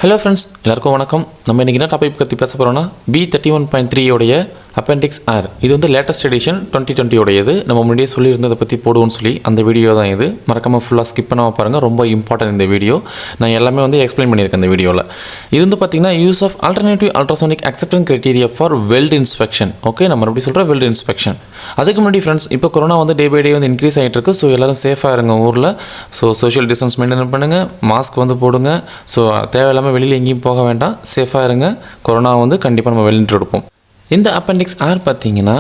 Hello friends, எல்லாருக்கும் வணக்கம். நம்ம இன்னைக்கு என்ன டாபிக் பத்தி பேச போறோம்னா B31.3 உடைய Appendix R. இது வந்து லேட்டஸ்ட் எடிஷன் 2020 உடையது. நம்ம முன்னாடியே சொல்லி இருந்ததை பத்தி போடுவோம்னு சொல்லி அந்த வீடியோ தான் இது. மறக்காம ஃபுல்லா ஸ்கிப் பண்ணாம பாருங்க. ரொம்ப இம்பார்ட்டன்ட் இந்த வீடியோ. நான் எல்லாமே வந்து எக்ஸ்பிளைன் பண்ணியிருக்கேன் இந்த வீடியோல. இது வந்து பாத்தீங்கன்னா use of alternative ultrasonic acceptance criteria for weld inspection. Okay, நம்ம எப்படி சொல்ற வெல்ட் இன்ஸ்பெக்ஷன். அதுக்கு முன்னாடி ஃப்ரெண்ட்ஸ், இப்போ கொரோனா வந்து டே பை டே வந்து இன்க்ரீஸ் ஆகிட்டு இருக்கு. ஸோ எல்லாரும் சேஃபாக இருங்க ஊரில். ஸோ சோஷியல் டிஸ்டன்ஸ் மெயின்டைன் பண்ணுங்கள், மாஸ்க் வந்து போடுங்க. ஸோ தேவையில்லாமல் வெளியில் எங்கேயும் போக வேண்டாம், சேஃபாக இருங்க. கொரோனா வந்து கண்டிப்பாக நம்ம வெளியிட்டு எடுப்போம். இந்த Appendix R பார்த்தீங்கன்னா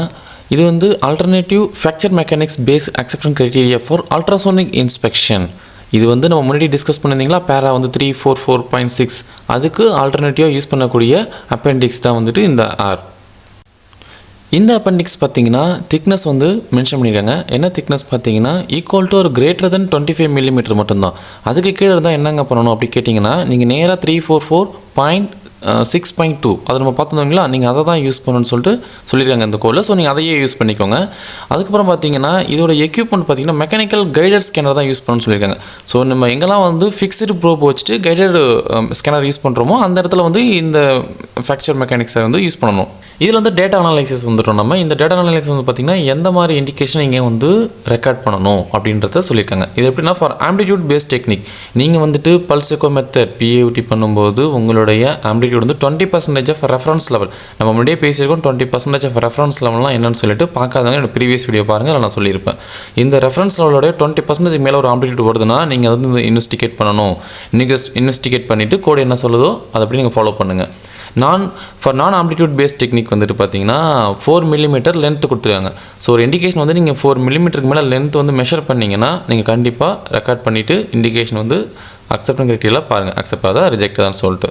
இது வந்து alternative fracture mechanics based acceptance criteria for ultrasonic inspection. இது வந்து நம்ம முன்னாடி டிஸ்கஸ் பண்ணியிருந்தீங்களா, பேரா வந்து 344.6 அதுக்கு ஆல்டர்னேட்டிவாக யூஸ் பண்ணக்கூடிய அப்பெண்டிக்ஸ் தான் வந்துட்டு இந்த ஆர். இந்த அப்பெண்டிக்ஸ் பார்த்தீங்கன்னா திக்னஸ் வந்து மென்ஷன் பண்ணியிருக்காங்க. என்ன திக்னஸ் பார்த்தீங்கன்னா ஈக்குவல் டு ஒரு கிரேட்டர் தென் 25 மில்லிமீட்டர் மட்டும்தான். அதுக்கு கீழே இருந்தால் என்னங்க பண்ணணும் அப்படி கேட்டிங்கன்னா, நீங்கள் நேராக 344.6.2 அதை நம்ம பார்த்துருந்தோங்களா, நீங்கள் அதை தான் யூஸ் பண்ணணும்னு சொல்லியிருக்காங்க இந்த கோடில். ஸோ நீங்கள் அதையே யூஸ் பண்ணிக்கோங்க. அதுக்கப்புறம் பார்த்தீங்கன்னா இதோட எக்யூப்மெண்ட் பார்த்தீங்கன்னா மெக்கானிக்கல் கைடட் ஸ்கேனர் தான் யூஸ் பண்ணணும்னு சொல்லியிருக்காங்க. ஸோ நம்ம எங்கெல்லாம் வந்து ஃபிக்ஸ்டு ப்ரோப் வச்சுட்டு கைடட் ஸ்கேனர் யூஸ் பண்ணுறோமோ அந்த இடத்துல வந்து இந்த ஃப்ராக்சர் மெக்கானிக்ஸை வந்து யூஸ் பண்ணணும். இதில் வந்து டேட்டா அனாலிசிஸ் வந்துட்டோம். நம்ம இந்த டேட்டா அனாலிசிஸ் வந்து பார்த்திங்கன்னா எந்த மாதிரி இண்டிகேஷன் இங்கே வந்து ரெக்கார்ட் பண்ணணும் அப்படின்றத சொல்லியிருக்காங்க. இது எப்படின்னா ஃபார் ஆம்ப்ளிடியூட் பேஸ்ட் டெக்னிக். நீங்கள் வந்துட்டு பல்ஸ் எக்கோ மெத்தட் PAUT பண்ணும்போது உங்களுடைய ஆம்ப்ளிடியூட் வந்து 20% ஆஃப் ரெஃபரன்ஸ் லெவல், நம்ம முன்னாடியே பேசியிருக்கோம். 20% ஆஃப் ரெஃபரன்ஸ் லெவல்லாம் என்னன்னு சொல்லிட்டு பார்க்காதவங்க என்னோட ப்ரீவியஸ் வீடியோ பாருங்கள், அதில் நான் சொல்லியிருப்பேன். இந்த ரெஃபரன்ஸ் லெவலோட 20% மேலே ஒரு ஆம்ப்ளிடியூட் வருதுன்னா நீங்கள் வந்து இன்வெஸ்டிகேட் பண்ணணும். இன்வெஸ்டிகேட் பண்ணிவிட்டு கோடு என்ன சொல்லுதோ அதை அப்படி நீங்கள் ஃபாலோ பண்ணுங்கள். நான் ஆம்ப்ளிடியூட் பேஸ்ட் டெக்னிக் வந்துட்டு பார்த்தீங்கன்னா 4 மில்லிமீட்டர் லென்த்து கொடுத்துருக்காங்க. ஸோ ஒரு இண்டிகேஷன் வந்து நீங்கள் 4 மில்லிமீட்டருக்கு மேலே லென்த் வந்து மெஷர் பண்ணிங்கன்னா நீங்கள் கண்டிப்பாக ரெக்கார்ட் பண்ணிவிட்டு இண்டிகேஷன் வந்து அக்செப்டன்ஸ் கிரைட்டீரியா பாருங்கள், அக்செப்ட் ஆதா ரிஜெக்ட் தான் சொல்லிட்டு.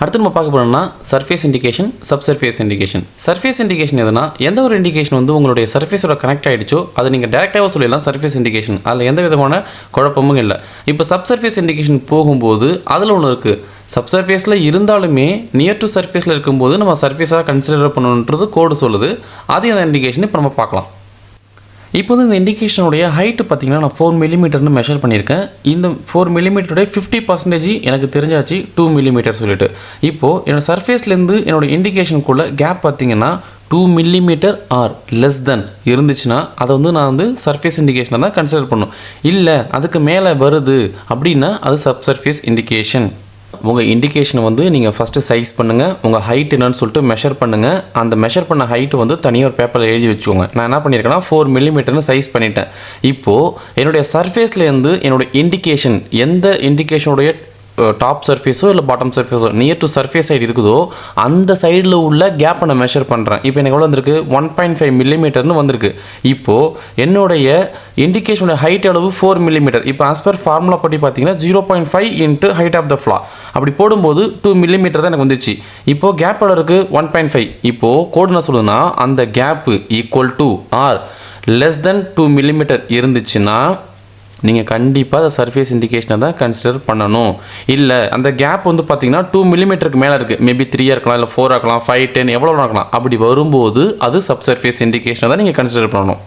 அடுத்து நம்ம பார்க்க போனோம்னா surface indication, subsurface indication. Surface indication எதுனா எந்த ஒரு இண்டிகேஷன் வந்து உங்களுடைய சர்ஃபேஸோட கனெக்ட் ஆகிடுச்சோ அதை நீங்கள் டேரெக்டாக சொல்லிடலாம் சர்ஃபேஸ் இண்டிகேஷன். அதில் எந்த விதமான குழப்பமும் இல்லை. இப்போ சப்சர்ஃபேஸ் இண்டிகேஷன் போகும்போது அதில் ஒன்று இருக்குது. சப்சர்ஃபேஸில் இருந்தாலுமே நியர் டு சர்ஃபேஸில் இருக்கும்போது நம்ம சர்ஃபேஸாக கன்சிடர் பண்ணணுன்றது கோடு சொல்லுது. அது அந்த இண்டிகேஷன் இப்போ நம்ம பார்க்கலாம். இப்போ வந்து இந்த இண்டிகேஷனுடைய ஹைட்டு பார்த்தீங்கன்னா நான் 4 மில்லிமீட்டர்னு மெஷர் பண்ணியிருக்கேன். இந்த 4 மில்லிமீட்டருடைய 50% எனக்கு தெரிஞ்சாச்சு 2 மில்லிமீட்டர் சொல்லிட்டு. இப்போது என்னோடய சர்ஃபேஸ்லேருந்து என்னோடய இண்டிகேஷனுக்குள்ளே கேப் பார்த்தீங்கன்னா 2 மில்லிமீட்டர் ஆர் லெஸ் தென் இருந்துச்சுன்னா அதை வந்து நான் வந்து சர்ஃபேஸ் இண்டிகேஷனை தான் கன்சிடர் பண்ணணும். இல்லை அதுக்கு மேலே வருது அப்படின்னா அது சப்சர்ஃபேஸ் இண்டிகேஷன். உங்கள் இண்டிகேஷனை வந்து நீங்கள் ஃபஸ்ட்டு சைஸ் பண்ணுங்கள், உங்கள் ஹைட் என்னன்னு சொல்லிட்டு மெஷர் பண்ணுங்கள். அந்த மெஷர் பண்ண ஹைட்டு வந்து தனியாக ஒரு பேப்பரில் எழுதி வச்சுக்கோங்க. நான் என்ன பண்ணியிருக்கேன்னா 4 மில்லிமீட்டர்னு சைஸ் பண்ணிட்டேன். இப்போது என்னுடைய சர்ஃபேஸ்லேருந்து என்னுடைய இண்டிகேஷன் எந்த இண்டிகேஷனுடைய டாப் சர்ஃபேஸோ இல்லை பாட்டம் சர்ஃபேஸோ நியர் டு சர்ஃபேஸ் சைடு இருக்குதோ அந்த சைடில் உள்ள கேப்பை நான் மெஷர் பண்ணுறேன். இப்போ எனக்கு எவ்வளோ வந்திருக்கு, 1.5 மில்லிமீட்டர்னு வந்திருக்கு. இப்போது என்னுடைய இண்டிகேஷனுடைய ஹைட் அளவு 4 மில்லிமீட்டர். இப்போ ஆஸ் பர் ஃபார்முலா படி பார்த்தீங்கன்னா 0.5 இன்ட்டு ஹைட் ஆஃப் த ஃப்ளா அப்படி போடும்போது 2 மில்லிமீட்டர் தான் எனக்கு வந்துச்சு. இப்போது கேப் எவ்வளோ இருக்குது, 1.5. இப்போது கோடு என்ன சொல்லுதுன்னா அந்த gap equal to or less than 2 millimetre இருந்துச்சுன்னா நீங்கள் கண்டிப்பாக அந்த சர்ஃபேஸ் இண்டிகேஷனை தான் கன்சிடர் பண்ணணும். இல்லை அந்த கேப் வந்து பார்த்தீங்கன்னா 2 மில்லிமீட்டருக்கு மேலே இருக்குது, மேபி 3 இருக்கலாம், இல்லை 4 இருக்கலாம், 5, 10 எவ்வளோ இருக்கலாம். அப்படி வரும்போது அது சப்சர்ஃபேஸ் இண்டிகேஷனை தான் நீங்கள் கன்சிடர் பண்ணணும்.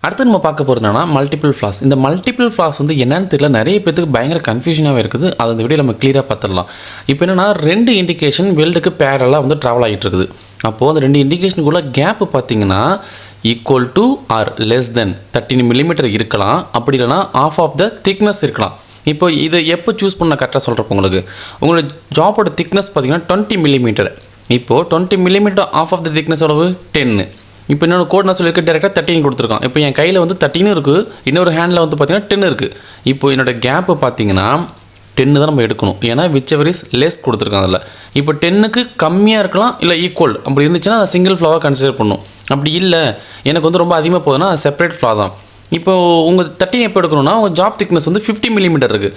அடுத்து நம்ம பார்க்க போகிறதுனா மல்டிபிள் ஃப்ளாஸ். இந்த மல்டிபிள் ஃப்ளாஸ் வந்து என்னன்னு தெரியல, நிறைய பேருக்கு பயங்கர கன்ஃபியூஷனாகவே இருக்குது. அது அந்த வீடியோ நம்ம கிளியராக பார்த்துடலாம். இப்போ என்னென்னா 2 இண்டிகேஷன் வெல்டுக்கு பேரலாக வந்து ட்ராவல் ஆகிட்டு இருக்குது. அப்போது அந்த 2 இண்டிகேஷனுக்குள்ள கேப்பு பார்த்தீங்கன்னா equal to or less than 13 millimetre இருக்கலாம், அப்படி இல்லைனா ஆஃப் ஆஃப் த திக்னஸ் இருக்கலாம். இப்போ இதை எப்போ சூஸ் பண்ண கரெக்டாக சொல்கிறப்ப உங்களோட ஜாப்போட திக்னஸ் பார்த்தீங்கன்னா 20 மில்லிமீட்டர். இப்போது 20 millimetre of of the thickness அளவு 10. இப்போ இன்னொரு கோட் நான் சொல்லியிருக்க டேரெக்டாக 13 கொடுத்துருக்கான். இப்போ என் கையில் வந்து 13 இருக்குது, இன்னொரு ஹேண்டில் வந்து பார்த்தீங்கன்னா 10 இருக்குது. இப்போ என்னோடய கேப்பு பார்த்தீங்கன்னா 10 தான் நம்ம எடுக்கணும். ஏன்னா விச் எவர் இஸ் லெஸ் கொடுத்துருக்காங்க அதில். இப்போ 10க்கு கம்மியாக இருக்கலாம், இல்லை ஈக்குவல் அப்படி இருந்துச்சுன்னா அதை சிங்கிள் ஃப்ளாவாக கன்சிடர் பண்ணணும். அப்படி இல்லை எனக்கு வந்து ரொம்ப அதிகமாக போகுதுன்னா அது செப்பரேட் ஃப்ளா தான். இப்போது உங்கள் 13 எப்போ எடுக்கணும்னா உங்கள் ஜாப் திக்னஸ் வந்து 50 மில்லிமீட்டர் இருக்குது.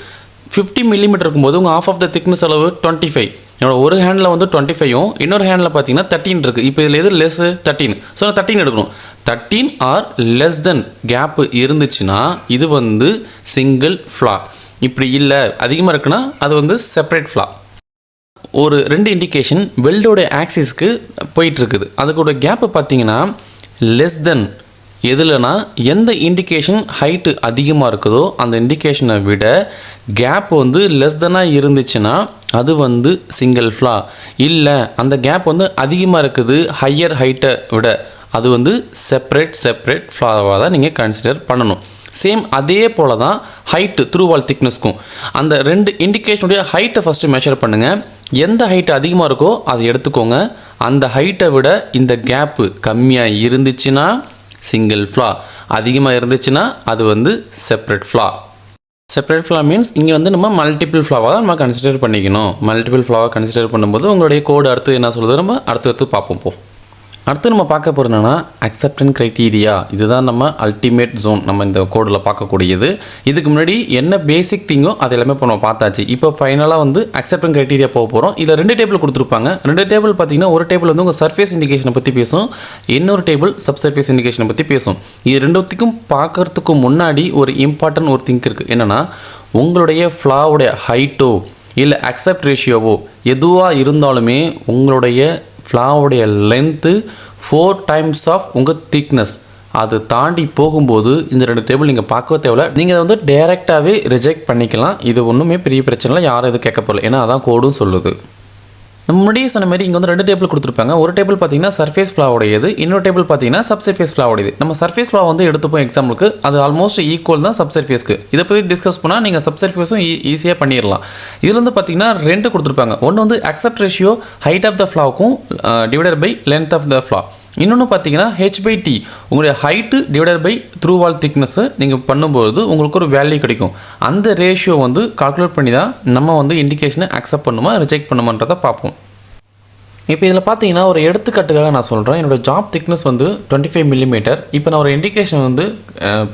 50 மில்லிமீட்டர் இருக்கும்போது உங்கள் ஆஃப் ஆஃப் த திக்னஸ் அளவு 25. என்னோட ஒரு ஹேண்டில் வந்து 25ம் இன்னொரு ஹேண்டில் பார்த்தீங்கன்னா 13 இருக்குது. இப்போ இதில் எது லெஸ் 13. ஸோ நான் 13 எடுக்கணும். 13 ஆர் லெஸ் தென் கேப்பு இருந்துச்சுன்னா இது வந்து சிங்கிள் ஃப்ளா. இப்படி இல்லை அதிகமாக இருக்குன்னா அது வந்து செப்பரேட் ஃப்ளா. ஒரு 2 இண்டிகேஷன் வெல்டோட ஆக்சிஸ்க்கு போயிட்டுருக்குது. அதுக்கூட கேப்பு பார்த்தீங்கன்னா லெஸ் தென் எதுலனா எந்த இண்டிகேஷன் ஹைட்டு அதிகமாக இருக்குதோ அந்த இண்டிகேஷனை விட கேப் வந்து லெஸ் தெனாக இருந்துச்சுன்னா அது வந்து சிங்கிள் ஃப்ளா. இல்லை அந்த கேப் வந்து அதிகமாக இருக்குது ஹையர் ஹைட்டை விட அது வந்து செப்பரேட் ஃப்ளாவாக தான் நீங்கள் கன்சிடர் பண்ணணும். சேம் அதே போல் தான் ஹைட்டு த்ரூ வால் திக்னஸ்க்கும் அந்த ரெண்டு இண்டிகேஷனுடைய ஹைட்டை ஃபஸ்ட்டு மெஷர் பண்ணுங்கள். எந்த ஹைட்டு அதிகமாக இருக்கோ அதை எடுத்துக்கோங்க. அந்த ஹைட்டை விட இந்த கேப்பு கம்மியாக இருந்துச்சுன்னா சிங்கிள் ஃப்ளா, அதிகமாக இருந்துச்சுன்னா அது வந்து செப்பரேட் ஃப்ளா. செப்பரேட் ஃப்ளா மீன்ஸ் இங்கே வந்து நம்ம மல்டிபிள் ஃப்ளாவாக நம்ம கன்சிடர் பண்ணிக்கணும். மல்டிபிள் ஃப்ளாவாக கன்சிடர் பண்ணும்போது உங்களுடைய கோடு அடுத்து என்ன சொல்லுது நம்ம அடுத்து பார்ப்போம். அடுத்து நம்ம பார்க்க போகிறது என்னென்னா அக்செப்டன்ஸ் க்ரைட்டீரியா. இதுதான் நம்ம அல்டிமேட் ஜோன் நம்ம இந்த கோடில் பார்க்கக்கூடியது. இதுக்கு முன்னாடி என்ன பேசிக் திங்கோ அது எல்லாமே இப்போ நம்ம பார்த்தாச்சு. இப்போ ஃபைனலாக வந்து அக்செப்டன்ஸ் க்ரைட்டீரியா போக போகிறோம். இதில் 2 டேபிள் கொடுத்துருப்பாங்க. 2 டேபிள் பார்த்தீங்கன்னா ஒரு டேபிள் வந்து உங்கள் சர்ஃபேஸ் இண்டிகேஷனை பற்றி பேசும், இன்னொரு டேபிள் சப்சர்ஃபேஸ் இண்டிகேஷனை பற்றி பேசும். இது ரெண்டுத்துக்கும் பார்க்கறதுக்கு முன்னாடி ஒரு இம்பார்ட்டன்ட் ஒரு திங்க் இருக்குது. என்னென்னா உங்களுடைய ஃப்ளாவுடைய ஹைட்டோ இல்லை அக்செப்ட் ரேஷியோவோ எதுவாக இருந்தாலுமே உங்களுடைய ஃப்ளாவுடைய லென்த்து 4 டைம்ஸ் ஆஃப் உங்கள் திக்னஸ். அது தாண்டி போகும்போது இந்த 2 டேபிள் நீங்கள் பார்க்கவே தேவையில்ல. நீங்கள் அதை வந்து டைரெக்டாகவே ரிஜெக்ட் பண்ணிக்கலாம். இது ஒன்றுமே பெரிய பிரச்சனை இல்லை, யாரும் எதுவும் கேட்க போகல. ஏன்னா அதான் கோடும் சொல்லுது. நம்ம முன்னாடியே சொன்ன மாதிரி இங்கே வந்து 2 டேபிள் கொடுத்துருப்பாங்க. ஒரு டேபிள் பார்த்தீங்கன்னா சர்ஃபேஸ் ஃப்ளாவுடையது, இன்னொரு டேபிள் பார்த்தீங்கன்னா சப்சர்ஃபேஸ் ஃப்ளாவுடையது. நம்ம சர்ஃபேஸ் ஃப்ளா வந்து எடுத்துப்போம் எக்ஸாம்பிளுக்கு, அது ஆல்மோஸ்ட் ஈக்குவல் தான் சப்சர்ஃபேஸ்க்கு. இதை பற்றி டிஸ்கஸ் பண்ணால் நீங்கள் சப்சர்ஃபேஸும் ஈஸியாக பண்ணிடலாம். இதில் வந்து பார்த்தீங்கன்னா 2 கொடுத்துருப்பாங்க. ஒன்று வந்து accept ratio height of the ஃப்ளாவுக்கும் divided by length of the flaw. இன்னொன்று பார்த்தீங்கன்னா h/t உங்களுடைய height divided by through wall thickness நீங்கள் பண்ணும்போது உங்களுக்கு ஒரு வேல்யூ கிடைக்கும். அந்த ரேஷியோ வந்து கால்குலேட் பண்ணி தான் நம்ம வந்து இண்டிகேஷனை அக்செப்ட் பண்ணுமா ரிஜெக்ட் பண்ணுமான்றதை பார்ப்போம். இப்போ இதில் பார்த்தீங்கன்னா ஒரு எடுத்துக்காட்டுக்காக நான் சொல்கிறேன். என்னோடய ஜாப் திக்னஸ் வந்து 25 மில்லிமீட்டர். இப்போ நான் ஒரு இண்டிகேஷன் வந்து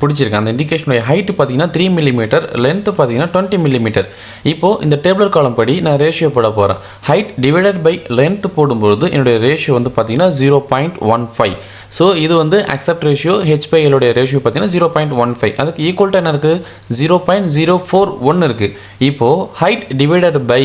பிடிச்சிருக்கேன். அந்த இண்டிகேஷனுடைய ஹைட்டு பார்த்தீங்கன்னா 3 மில்லிமீட்டர், லென்த்து பார்த்தீங்கன்னா 20 மில்லிமீட்டர். இப்போது இந்த டேபிளர் காலம் படி நான் ரேஷியோ போட போகிறேன். ஹைட் டிவைடட் பை லென்த் போடும்போது என்னுடைய ரேஷியோ வந்து பார்த்தீங்கன்னா 0.15. ஸோ இது வந்து அக்செப்ட் ரேஷியோ h/l ரேஷியோ பார்த்தீங்கன்னா 0.15. அதுக்கு ஈக்குவல்ட்டாக என்ன இருக்குது 0.041 இருக்குது. இப்போது ஹைட் டிவைடட் பை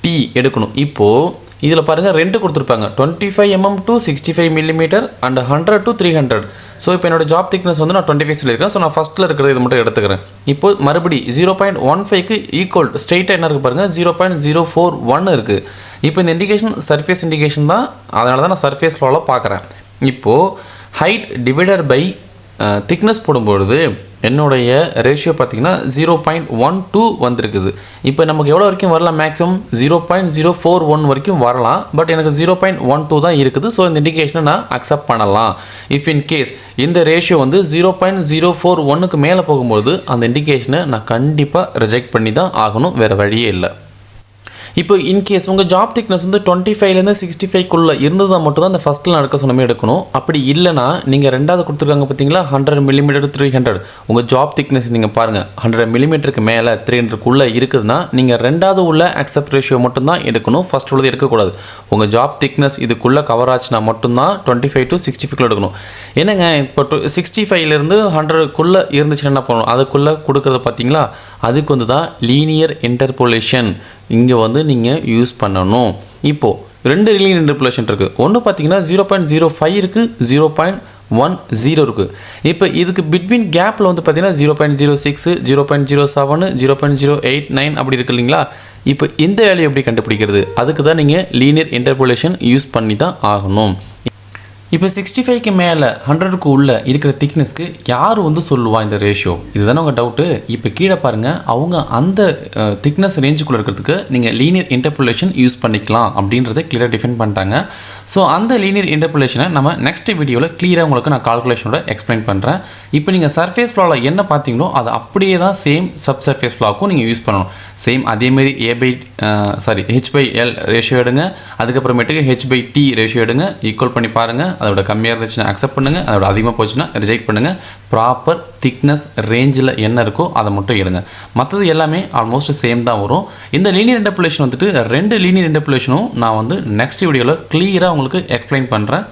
t எடுக்கணும். இப்போது இதில் பாருங்கள் 2 கொடுத்துருப்பாங்க, 25 mm to 65 millimetre and 100 to 300. So இப்போ என்னோட ஜாப் திக்னஸ் வந்து நான் 25 சொல்லியிருக்கேன். ஸோ நான் ஃபஸ்ட்டில் இருக்கிறது இது மட்டும் எடுத்துக்கிறேன். இப்போ மறுபடி 0.15க்கு ஈக்குவல் ஸ்ட்ரெயிட்டாக என்ன இருக்குது பாருங்கள் 0.041 இருக்குது. இப்போ இந்த இண்டிகேஷன் சர்ஃபேஸ் இண்டிகேஷன் தான், அதனால தான் நான் சர்ஃபேஸ் ஃப்ளாவில் பார்க்குறேன். இப்போது ஹைட் டிவைடட் பை திக்னஸ் போடும்பொழுது என்னுடைய ரேஷியோ பார்த்தீங்கன்னா 0.12 வந்திருக்குது. இப்போ நமக்கு எவ்வளோ வரைக்கும் வரலாம், மேக்ஸிமம் 0.041 வரைக்கும் வரலாம். பட் எனக்கு 0.12 தான் இருக்குது. ஸோ இந்த இண்டிகேஷனை நான் அக்செப்ட் பண்ணலாம். இஃப் இன் கேஸ் இந்த ரேஷியோ வந்து 0.041க்கு மேலே போகும்போது அந்த இண்டிகேஷனை நான் கண்டிப்பாக ரிஜெக்ட் பண்ணி தான் ஆகணும், வேறு வழியே இல்லை. இப்போ இன்கேஸ் உங்கள் ஜாப் திக்னஸ் வந்து 25லேருந்து 65க்குள்ளே இருந்தது மட்டும் தான் அந்த ஃபஸ்ட்டில் நடக்க சொன்னமே எடுக்கணும். அப்படி இல்லைனா நீங்கள் ரெண்டாவது கொடுத்துருக்காங்க பார்த்தீங்களா 100 மில்லிமீட்டர் 300. உங்கள் ஜாப் திக்னஸ் நீங்கள் பாருங்கள் 100 மில்லிமீட்டருக்கு மேலே 300க்குள்ளே இருக்குதுன்னா நீங்கள் ரெண்டாவது உள்ள அக்செப்ட் ரேஷியோ மட்டும்தான் எடுக்கணும், ஃபஸ்ட் உள்ளது எடுக்கக்கூடாது. உங்கள் ஜாப் திக்னஸ் இதுக்குள்ளே கவர் ஆச்சுன்னா மட்டும்தான் 25 to 65 எடுக்கணும். என்னங்க இப்போ 65லேருந்து 100க்குள்ளே இருந்துச்சுன்னா என்ன பண்ணணும், அதுக்குள்ளே கொடுக்குறது பார்த்தீங்களா, அதுக்கு வந்து தான் லீனியர் இன்டர்போலேஷன் இங்கே வந்து நீங்கள் யூஸ் பண்ணணும். இப்போது 2 லீனியர் இன்டர்போலேஷன் இருக்குது. ஒன்று பார்த்தீங்கன்னா 0.05 இருக்குது, 0.10 இருக்குது. இப்போ இதுக்கு பிட்வீன் கேப்பில் வந்து பார்த்தீங்கன்னா 0.06, 0.07, 0.089 அப்படி இருக்குது இல்லைங்களா. இப்போ இந்த வேல்யூ எப்படி கண்டுபிடிக்கிறது, அதுக்கு தான் நீங்கள் லீனியர் இன்டர்போலேஷன் யூஸ் பண்ணி தான் ஆகணும். இப்போ 65க்கு மேலே 100க்கு உள்ளே இருக்கிற திக்னஸ்க்கு யார் வந்து சொல்லுவா இந்த ரேஷியோ, இதுதானே உங்கள் டவுட்டு. இப்போ கீழே பாருங்கள், அவங்க அந்த திக்னஸ் ரேஞ்சுக்குள்ளே இருக்கிறதுக்கு நீங்கள் லீனியர் இன்டர்போலேஷன் யூஸ் பண்ணிக்கலாம் அப்படின்றத கிளியராக டிஃபைன் பண்ணிட்டாங்க. ஸோ அந்த லீனியர் இன்டர்போலேஷனை நம்ம நெக்ஸ்ட் வீடியோவில் கிளியராக உங்களுக்கு நான் கால்குலேஷனோட எக்ஸ்பிளைன் பண்ணுறேன். இப்போ நீங்கள் சர்ஃபேஸ் ஃப்ளாவில் என்ன பார்த்தீங்களோ அது அப்படியே தான் சேம் சப் சர்ஃபேஸ் ஃப்ளாவுக்கும் நீங்கள் யூஸ் பண்ணணும். சேம் அதேமாரி h/l ரேஷியோ எடுங்க, அதுக்கப்புறமேட்டுக்கு h/t ரேஷியோ எடுங்க, ஈக்குவல் பண்ணி பாருங்கள். அதோட கம்மியாக இருந்துச்சுன்னா அக்செப்ட் பண்ணுங்கள், அதோட அதிகமாக போச்சுன்னா ரிஜெக்ட் பண்ணுங்கள். ப்ராப்பர் திக்னஸ் ரேஞ்சில் என்ன இருக்கோ அதை மட்டும் எடுங்க. மற்றது எல்லாமே ஆல்மோஸ்ட் சேம் தான் வரும். இந்த லீனியர் இன்டர்போலேஷன் வந்துட்டு 2 லீனியர் இன்டர்போலேஷனும் நான் வந்து நெக்ஸ்ட் வீடியோவில் கிளியராக உங்களுக்கு எக்ஸ்பிளைன் பண்ணுறேன்.